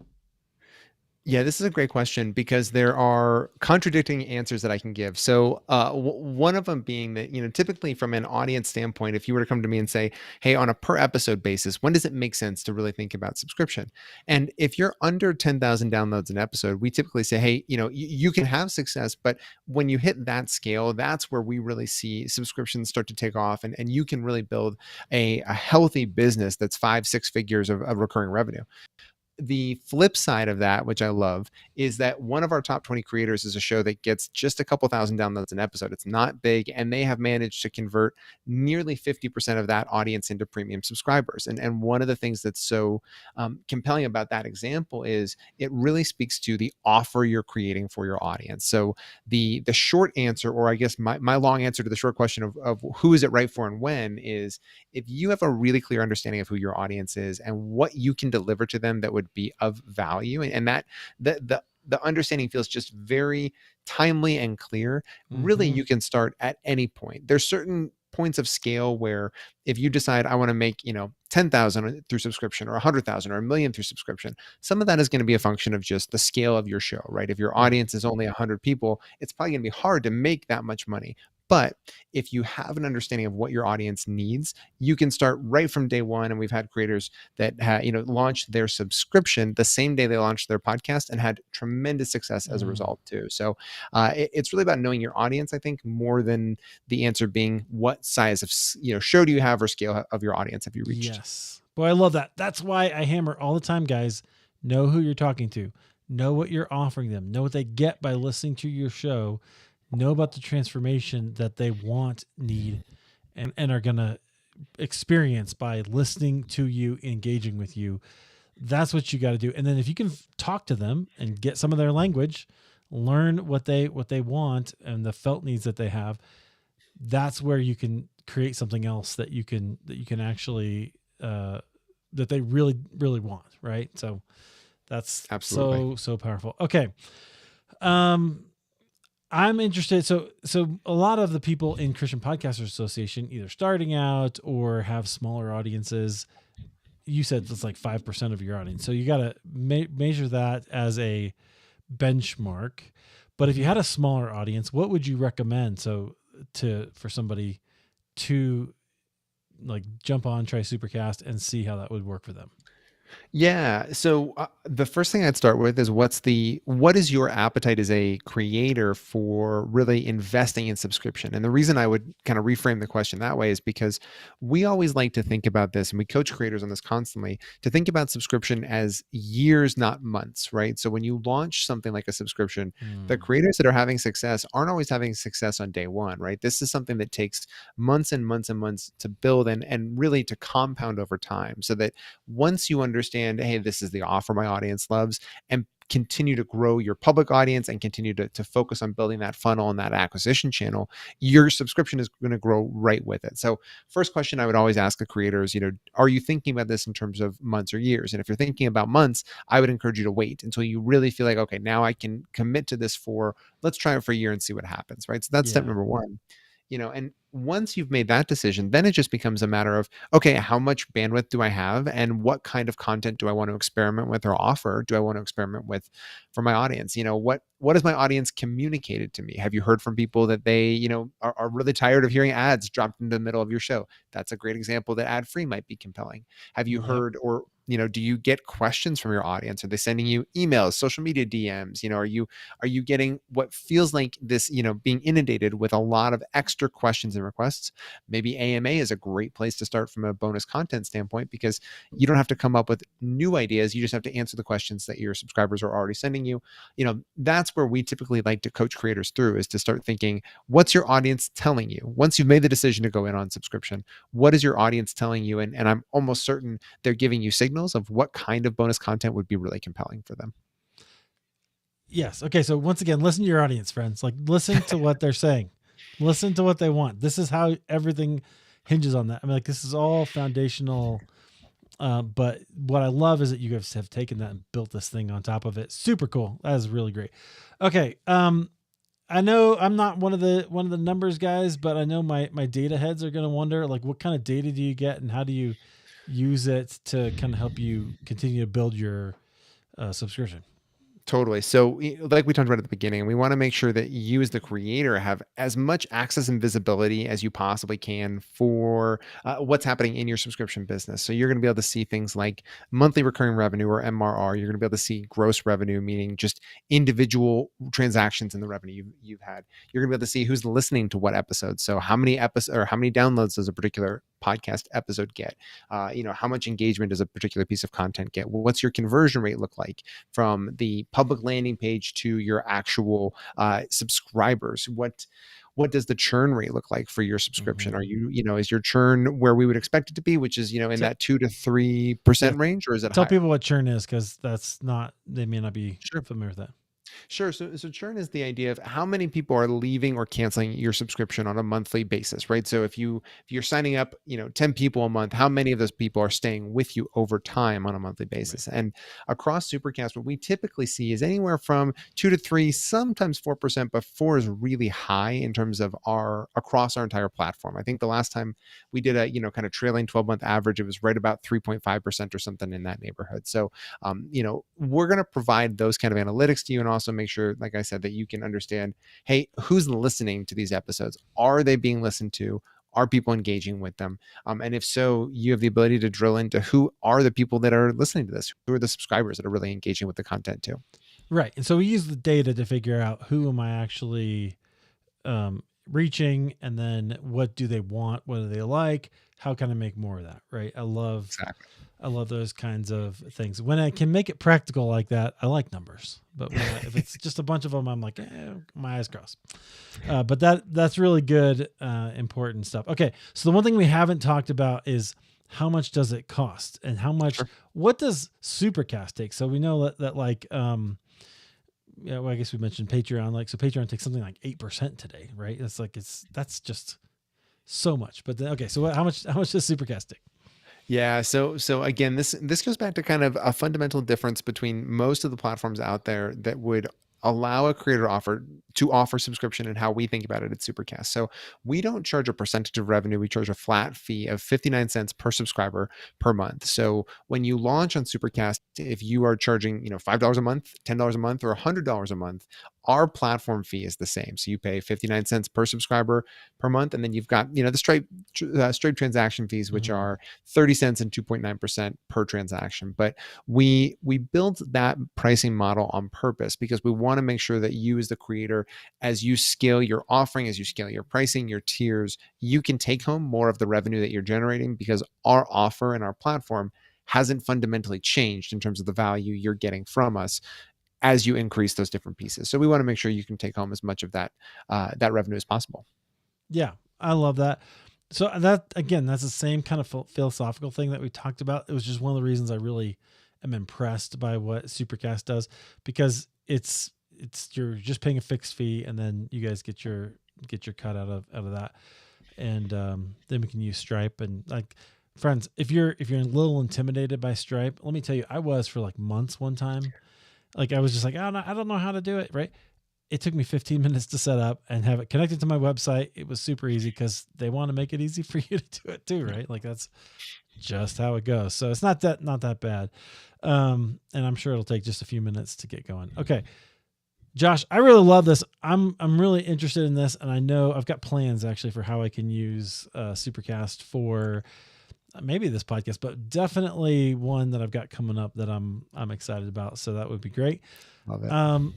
Yeah, this is a great question, because there are contradicting answers that I can give. So, one of them being that, typically from an audience standpoint, if you were to come to me and say, hey, on a per episode basis, when does it make sense to really think about subscription? And if you're under 10,000 downloads an episode, we typically say, hey, you can have success, but when you hit that scale, that's where we really see subscriptions start to take off, and you can really build a healthy business that's 5-6 figures of recurring revenue. The flip side of that, which I love, is that one of our top 20 creators is a show that gets just a couple thousand downloads an episode. It's not big, and they have managed to convert nearly 50% of that audience into premium subscribers. And one of the things that's so compelling about that example is it really speaks to the offer you're creating for your audience. So the short answer, or I guess my long answer to the short question of who is it right for and when, is if you have a really clear understanding of who your audience is and what you can deliver to them that would be of value, and that the understanding feels just very timely and clear, really Mm-hmm. you can start at any point. There's certain points of scale where if you decide I want to make 10,000 through subscription, or 100,000 or a million through subscription, some of that is going to be a function of just the scale of your show, right? If your Right. audience is only 100 people, it's probably going to be hard to make that much money. But if you have an understanding of what your audience needs, you can start right from day one. And we've had creators that launched their subscription the same day they launched their podcast and had tremendous success as a Mm. result too. So it's really about knowing your audience, I think, more than the answer being what size of show do you have or scale of your audience have you reached. Yes. Boy, I love that. That's why I hammer all the time, guys. Know who you're talking to. Know what you're offering them. Know what they get by listening to your show. Know about the transformation that they want, need, and are going to experience by listening to you, engaging with you. That's what you got to do. And then if you can talk to them and get some of their language, learn what they want and the felt needs that they have, that's where you can create something else that you can actually that they really want, right? So that's Absolutely. so powerful. Okay. Um I'm interested. So a lot of the people in Christian Podcasters Association either starting out or have smaller audiences. You said it's like 5% of your audience. So you got to measure that as a benchmark. But if you had a smaller audience, what would you recommend? So for somebody to like jump on, try Supercast and see how that would work for them. Yeah. So the first thing I'd start with is what is your appetite as a creator for really investing in subscription? And the reason I would kind of reframe the question that way is because we always like to think about this, and we coach creators on this constantly, to think about subscription as years, not months, right? So when you launch something like a subscription, the creators that are having success aren't always having success on day one, right? This is something that takes months and months and months to build and really to compound over time, so that once you understand, hey, this is the offer my audience loves, and continue to grow your public audience and continue to focus on building that funnel and that acquisition channel, your subscription is going to grow right with it. So first question I would always ask the creators, are you thinking about this in terms of months or years? And if you're thinking about months, I would encourage you to wait until you really feel like, okay, now I can commit to this let's try it for a year and see what happens, right? So that's step number one. And once you've made that decision, then it just becomes a matter of, okay, how much bandwidth do I have, and what kind of content do I want to experiment with or offer? Do I want to experiment with for my audience? What has my audience communicated to me? Have you heard from people that they, are really tired of hearing ads dropped in the middle of your show? That's a great example that ad free might be compelling. Have you Yep. heard, or do you get questions from your audience? Are they sending you emails, social media DMs? Are you getting what feels like this, being inundated with a lot of extra questions and requests? Maybe AMA is a great place to start from a bonus content standpoint, because you don't have to come up with new ideas. You just have to answer the questions that your subscribers are already sending you. That's where we typically like to coach creators through, is to start thinking, what's your audience telling you? Once you've made the decision to go in on subscription, what is your audience telling you? And I'm almost certain they're giving you signals of what kind of bonus content would be really compelling for them. Yes. Okay. So once again, listen to your audience, friends. Like, listen to what they're saying. Listen to what they want. This is how everything hinges on that. I mean, like, this is all foundational. But what I love is that you guys have taken that and built this thing on top of it. Super cool. That is really great. Okay. I know I'm not one of the numbers guys, but I know my data heads are going to wonder, like, what kind of data do you get and how do you use it to kind of help you continue to build your subscription? Totally. So, like we talked about at the beginning, we want to make sure that you, as the creator, have as much access and visibility as you possibly can for what's happening in your subscription business. So, you're going to be able to see things like monthly recurring revenue, or MRR. You're going to be able to see gross revenue, meaning just individual transactions in the revenue you've had. You're going to be able to see who's listening to what episodes. So, how many episodes or how many downloads does a particular podcast episode get? How much engagement does a particular piece of content get? What's your conversion rate look like from the public landing page to your actual subscribers? What does the churn rate look like for your subscription? Are you, is your churn where we would expect it to be, which is, in that 2 to 3% range, or is it Tell higher? people what churn is, because they may not be Sure. familiar with that. Sure. So churn is the idea of how many people are leaving or canceling your subscription on a monthly basis, right? So if you're signing up, 10 people a month, how many of those people are staying with you over time on a monthly basis? Right. And across Supercast, what we typically see is anywhere from 2 to 3, sometimes 4%, but 4 is really high in terms of across our entire platform. I think the last time we did a, kind of trailing 12-month average, it was right about 3.5% or something in that neighborhood. So, we're going to provide those kind of analytics to you, and also make sure, like I said, that you can understand, hey, who's listening to these episodes? Are they being listened to? Are people engaging with them? And if so, you have the ability to drill into who are the people that are listening to this, who are the subscribers that are really engaging with the content too. Right. And so we use the data to figure out who am I actually reaching, and then what do they want? What do they like? How can I make more of that? Right. Exactly. I love those kinds of things. When I can make it practical like that, I like numbers. But if it's just a bunch of them, I'm like, my eyes crossed. But that's really good, important stuff. Okay, so the one thing we haven't talked about is how much does it cost, and how much? Sure. What does Supercast take? So we know that like, I guess we mentioned Patreon. Like, so Patreon takes something like 8% today, right? That's just so much. But then, okay, so how much does Supercast take? Yeah, so again, this goes back to kind of a fundamental difference between most of the platforms out there that would allow a creator to offer subscription and how we think about it at Supercast. So we don't charge a percentage of revenue. We charge a flat fee of 59 cents per subscriber per month. So when you launch on Supercast, if you are charging, $5 a month, $10 a month, or $100 a month, our platform fee is the same. So you pay 59 cents per subscriber per month, and then you've got, the Stripe transaction fees, which Mhm. are 30 cents and 2.9% per transaction. But we built that pricing model on purpose because we want to make sure that you as the creator, as you scale your offering, as you scale your pricing, your tiers, you can take home more of the revenue that you're generating because our offer and our platform hasn't fundamentally changed in terms of the value you're getting from us as you increase those different pieces. So we want to make sure you can take home as much of that revenue as possible. Yeah, I love that. So that again, that's the same kind of philosophical thing that we talked about. It was just one of the reasons I really am impressed by what Supercast does, because it's you're just paying a fixed fee, and then you guys get your cut out of that, and then we can use Stripe. And like, friends, if you're a little intimidated by Stripe, let me tell you, I was for like months one time. Like I was just like, I don't know how to do it, right? It took me 15 minutes to set up and have it connected to my website. It was super easy because they want to make it easy for you to do it too, right? Like that's just how it goes. So it's not that bad. And I'm sure it'll take just a few minutes to get going. Okay. Josh, I really love this. I'm really interested in this, and I know I've got plans actually for how I can use Supercast for maybe this podcast, but definitely one that I've got coming up that I'm excited about. So that would be great. Love it.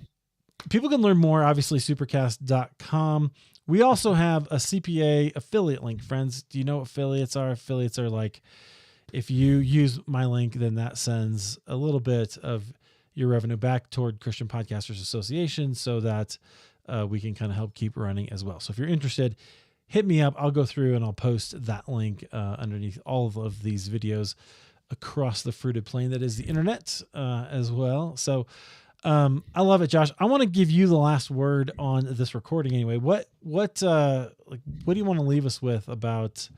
People can learn more, obviously, supercast.com. We also have a CPA affiliate link, friends. Do you know what affiliates are? Affiliates are like, if you use my link, then that sends a little bit of your revenue back toward Christian Podcasters Association so that we can kind of help keep running as well. So if you're interested, hit me up. I'll go through and I'll post that link underneath all of these videos across the fruited plain that is the internet as well. So I love it, Josh. I want to give you the last word on this recording anyway. What do you want to leave us with about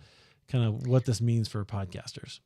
kind of what this means for podcasters?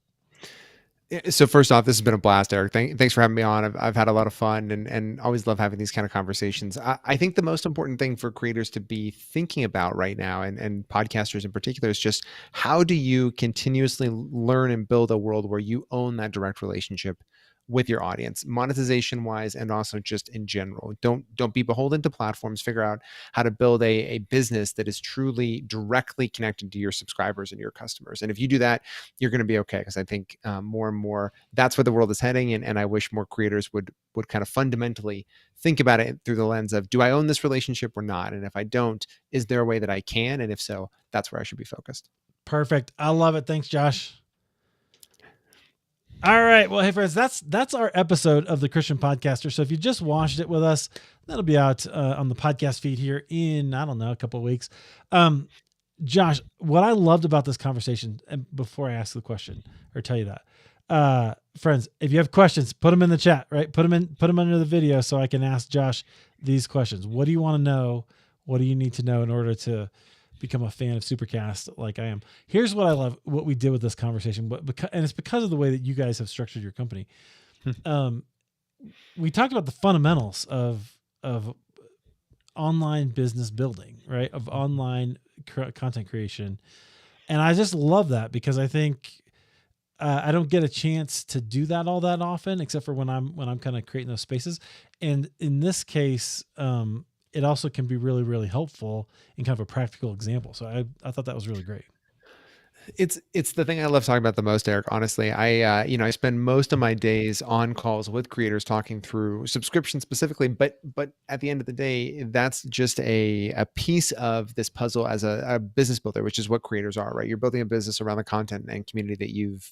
So first off, this has been a blast, Eric. Thanks for having me on. I've had a lot of fun and always love having these kind of conversations. I think the most important thing for creators to be thinking about right now, and podcasters in particular, is just how do you continuously learn and build a world where you own that direct relationship with your audience, monetization wise, and also just in general. Don't be beholden to platforms. Figure out how to build a business that is truly directly connected to your subscribers and your customers. And if you do that, you're going to be okay. Because I think more and more that's where the world is heading, and I wish more creators would kind of fundamentally think about it through the lens of, do I own this relationship or not? And if I don't, is there a way that I can? And if so, that's where I should be focused. Perfect. I love it. Thanks, Josh. All right. Well, hey, friends, that's our episode of the Christian Podcaster. So if you just watched it with us, that'll be out on the podcast feed here in, I don't know, a couple of weeks. Josh, what I loved about this conversation, and before I ask the question or tell you that, friends, if you have questions, put them in the chat, right? Put them under the video so I can ask Josh these questions. What do you want to know? What do you need to know in order to become a fan of Supercast like I am? Here's what I love, what we did with this conversation, and it's because of the way that you guys have structured your company. We talked about the fundamentals of online business building, right? Of online content creation. And I just love that because I think I don't get a chance to do that all that often, except for when I'm kind of creating those spaces. And in this case, it also can be really, really helpful in kind of a practical example. So I thought that was really great. It's the thing I love talking about the most, Eric. Honestly, I spend most of my days on calls with creators talking through subscription specifically, but at the end of the day, that's just a piece of this puzzle as a business builder, which is what creators are, right? You're building a business around the content and community that you've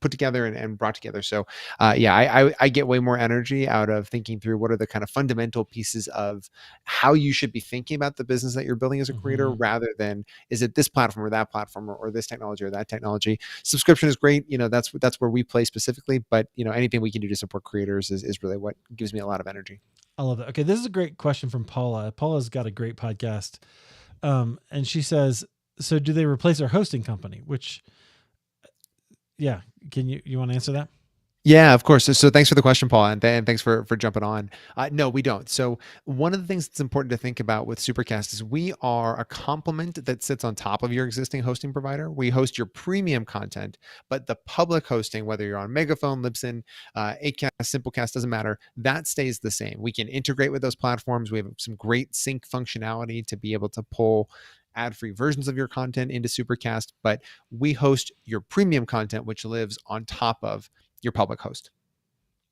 put together and brought together. So I get way more energy out of thinking through what are the kind of fundamental pieces of how you should be thinking about the business that you're building as a creator, rather than is it this platform or that platform or this technology or that technology. Subscription is great. That's where we play specifically, but anything we can do to support creators is really what gives me a lot of energy. I love that. Okay. This is a great question from Paula. Paula's got a great podcast. And she says, So do they replace their hosting company? Which, yeah, can you want to answer that? Yeah, of course. So thanks for the question, Paul, and thanks for jumping on. No, we don't. So one of the things that's important to think about with Supercast is we are a complement that sits on top of your existing hosting provider. We host your premium content, but the public hosting, whether you're on Megaphone, Libsyn, Acast, Simplecast, doesn't matter. That stays the same. We can integrate with those platforms. We have some great sync functionality to be able to pull ad-free versions of your content into Supercast, but we host your premium content, which lives on top of your public host.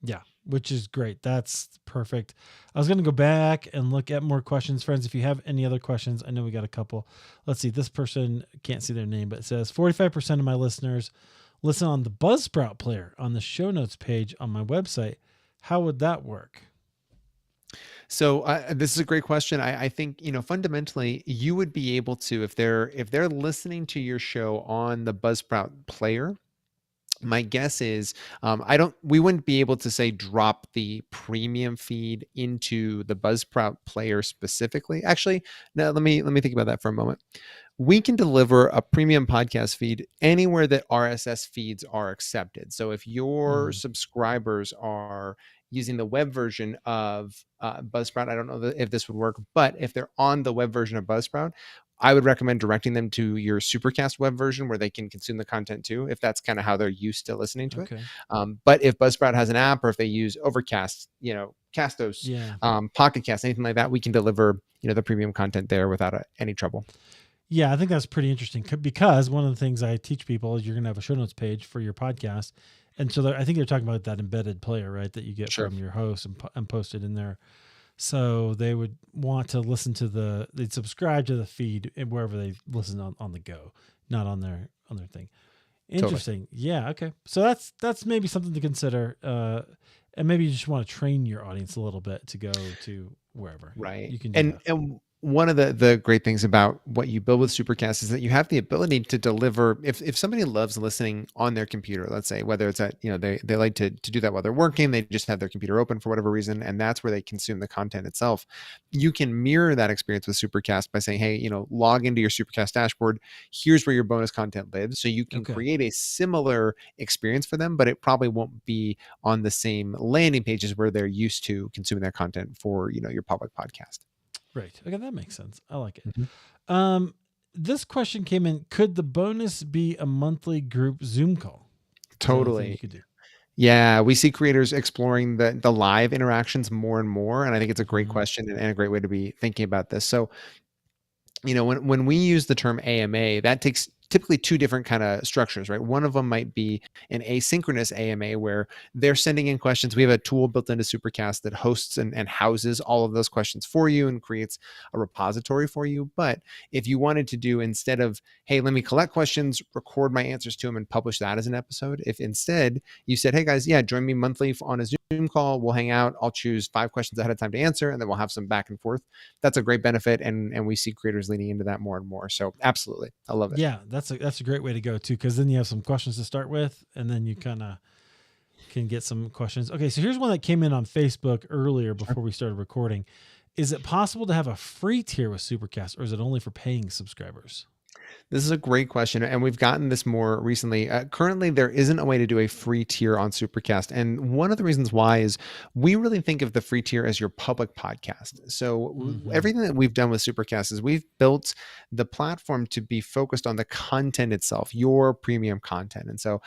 Yeah, which is great. That's perfect. I was going to go back and look at more questions. Friends, if you have any other questions, I know we got a couple. Let's see. This person can't see their name, but it says 45% of my listeners listen on the Buzzsprout player on the show notes page on my website. How would that work? So this is a great question. I think, fundamentally you would be able to, if they're listening to your show on the Buzzsprout player, my guess is we wouldn't be able to say drop the premium feed into the Buzzsprout player specifically. Actually, no, let me think about that for a moment. We can deliver a premium podcast feed anywhere that RSS feeds are accepted. So if your subscribers are using the web version of Buzzsprout, I don't know if this would work, but if they're on the web version of Buzzsprout, I would recommend directing them to your Supercast web version where they can consume the content too, if that's kind of how they're used to listening to it. But if Buzzsprout has an app, or if they use Overcast, Castos, Pocket Cast, anything like that, we can deliver the premium content there without any trouble. Yeah, I think that's pretty interesting because one of the things I teach people is you're going to have a show notes page for your podcast. And so I think they're talking about that embedded player, right, that you get from your host and posted in there. So they would want to listen to they'd subscribe to the feed wherever they listen on the go, not on their thing. Interesting. Totally. Yeah. Okay. So that's maybe something to consider. And maybe you just want to train your audience a little bit to go to wherever. Right. You can do that. And one of the great things about what you build with Supercast is that you have the ability to deliver. If somebody loves listening on their computer, let's say, whether it's at, they like to do that while they're working, they just have their computer open for whatever reason, and that's where they consume the content itself. You can mirror that experience with Supercast by saying, hey, log into your Supercast dashboard. Here's where your bonus content lives. So you can create a similar experience for them, but it probably won't be on the same landing pages where they're used to consuming that content for, your public podcast. Right. Okay, that makes sense. I like it. This question came in: could the bonus be a monthly group Zoom call? Totally. You could do. Yeah, we see creators exploring the live interactions more and more, and I think it's a great question and a great way to be thinking about this. So, when we use the term AMA, that takes typically two different kind of structures, right? One of them might be an asynchronous AMA where they're sending in questions. We have a tool built into Supercast that hosts and houses all of those questions for you and creates a repository for you. But if you wanted to do, instead of, hey, let me collect questions, record my answers to them and publish that as an episode, if instead you said, hey guys, join me monthly on a Zoom call, we'll hang out, I'll choose 5 questions ahead of time to answer, and then we'll have some back and forth. That's a great benefit. And we see creators leaning into that more and more. So absolutely. I love it. Yeah, that's a great way to go too, because then you have some questions to start with, and then you kind of can get some questions. Okay, so here's one that came in on Facebook earlier before we started recording. Is it possible to have a free tier with Supercast, or is it only for paying subscribers? This is a great question, and we've gotten this more recently. Currently, there isn't a way to do a free tier on Supercast, and one of the reasons why is we really think of the free tier as your public podcast. So everything that we've done with Supercast is we've built the platform to be focused on the content itself, your premium content. And so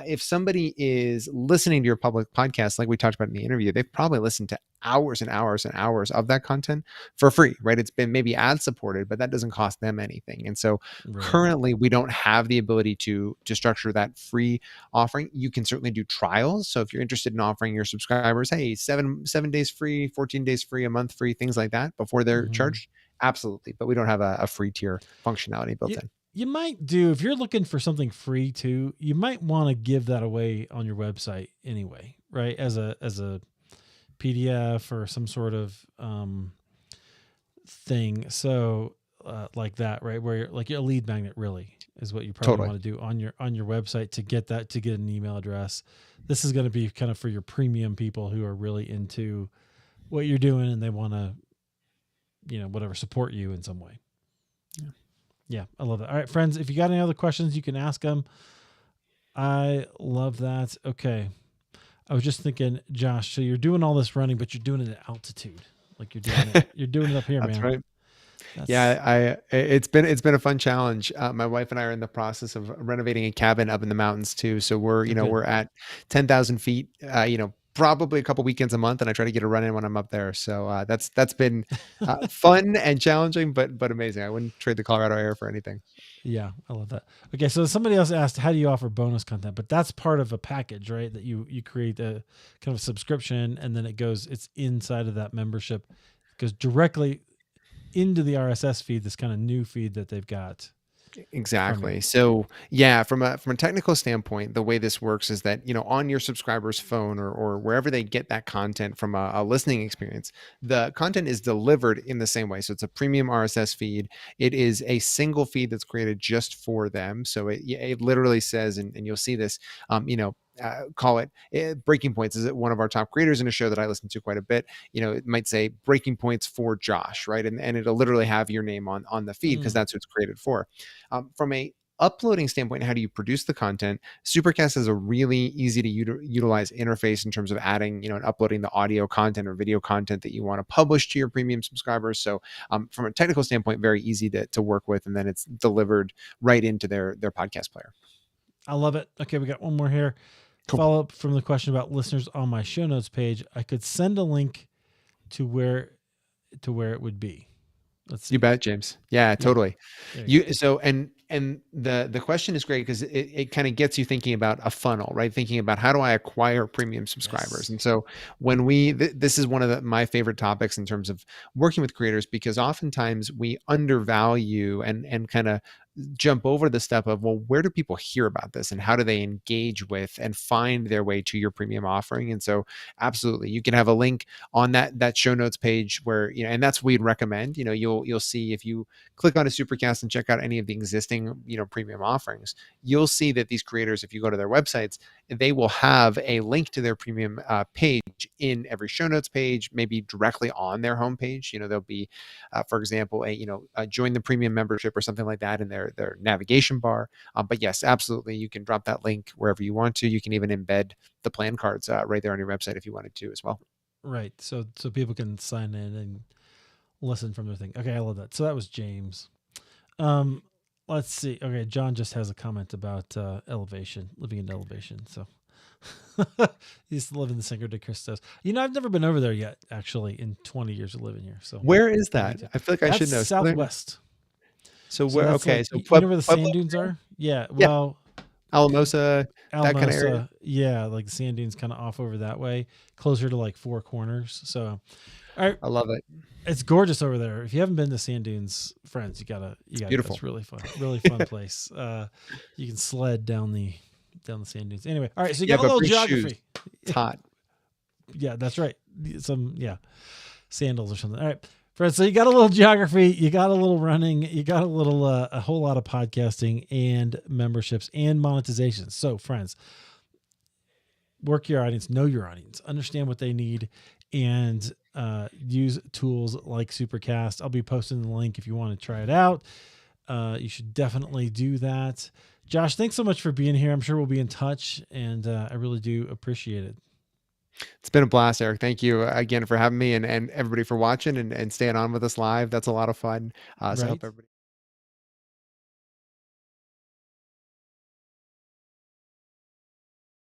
if somebody is listening to your public podcast, like we talked about in the interview, they've probably listened to hours and hours and hours of that content for free, right? It's been maybe ad supported, but that doesn't cost them anything. And so currently we don't have the ability to structure that free offering. You can certainly do trials. So if you're interested in offering your subscribers, hey, 7 days free, 14 days free, a month free, things like that before they're charged, absolutely. But we don't have a free tier functionality built in. You might do, if you're looking for something free too, you might want to give that away on your website anyway, right? As a PDF or some sort of thing. So like that, right? Where you're like a lead magnet really is what you probably want to do on your website to get an email address. This is going to be kind of for your premium people who are really into what you're doing and they want to, whatever, support you in some way. Yeah, I love it. All right, friends, if you got any other questions, you can ask them. I love that. Okay. I was just thinking, Josh, so you're doing all this running, but you're doing it at altitude. Like you're doing it up here, That's man. right. That's Yeah, it's been a fun challenge. My wife and I are in the process of renovating a cabin up in the mountains too. So we're oh, good. we're at 10,000 feet. Probably a couple weekends a month, and I try to get a run in when I'm up there. So that's been fun and challenging, but amazing. I wouldn't trade the Colorado air for anything. Yeah, I love that. Okay, so somebody else asked, how do you offer bonus content? But that's part of a package, right? That you create a kind of subscription, and then it's inside of that membership. It goes directly into the RSS feed, this kind of new feed that they've got from you. Exactly. So yeah, from a technical standpoint, the way this works is that, on your subscriber's phone or wherever they get that content from a listening experience, the content is delivered in the same way. So it's a premium RSS feed. It is a single feed that's created just for them. So it literally says, and you'll see this, call it Breaking Points is one of our top creators in a show that I listen to quite a bit. It might say Breaking Points for Josh, right? And it'll literally have your name on the feed because Mm. that's what it's created for. From a uploading standpoint, how do you produce the content? Supercast has a really easy to utilize interface in terms of adding, and uploading the audio content or video content that you want to publish to your premium subscribers. So from a technical standpoint, very easy to work with, and then it's delivered right into their podcast player. I love it. Okay, we got one more here. Cool. Follow up from the question about listeners on my show notes page. I could send a link to where it would be. Let's see. You bet, James. Yeah, totally. You So and the question is great because it kind of gets you thinking about a funnel, right? Thinking about how do I acquire premium subscribers? Yes. And so when this is one of my favorite topics in terms of working with creators, because oftentimes we undervalue and kind of jump over the step of, well, where do people hear about this and how do they engage with and find their way to your premium offering? And so absolutely, you can have a link on that show notes page where, and that's what we'd recommend. You'll see if you click on a Supercast and check out any of the existing, premium offerings, you'll see that these creators, if you go to their websites, they will have a link to their premium page in every show notes page, maybe directly on their homepage. There'll be, for example, a join the premium membership or something like that in their navigation bar. But yes, absolutely, you can drop that link wherever you want to. You can even embed the plan cards right there on your website if you wanted to as well. Right. So people can sign in and listen from their thing. Okay, I love that. So that was James. Let's see. Okay, John just has a comment about living in elevation. So he's living the Cinco de Cristos. I've never been over there yet, actually, in 20 years of living here. So where is that? I feel like I should know. Southwest. So where? Okay, like, so you know where the sand dunes are? Yeah. Well, Alamosa, that kind of area. Yeah, like the sand dunes kind of off over that way, closer to like Four Corners. So, all right, I love it. It's gorgeous over there. If you haven't been to sand dunes, friends, you gotta. Beautiful. It's really fun place. You can sled down the sand dunes. Anyway, all right. So you got a little geography. Shoes. It's hot. Yeah, that's right. Sandals or something. All right. Friends, so you got a little geography, you got a little running, you got a whole lot of podcasting and memberships and monetization. So, friends, work your audience, know your audience, understand what they need, and use tools like Supercast. I'll be posting the link if you want to try it out. You should definitely do that. Josh, thanks so much for being here. I'm sure we'll be in touch, and I really do appreciate it. It's been a blast, Eric. Thank you again for having me and everybody for watching and staying on with us live. That's a lot of fun. So I hope everybody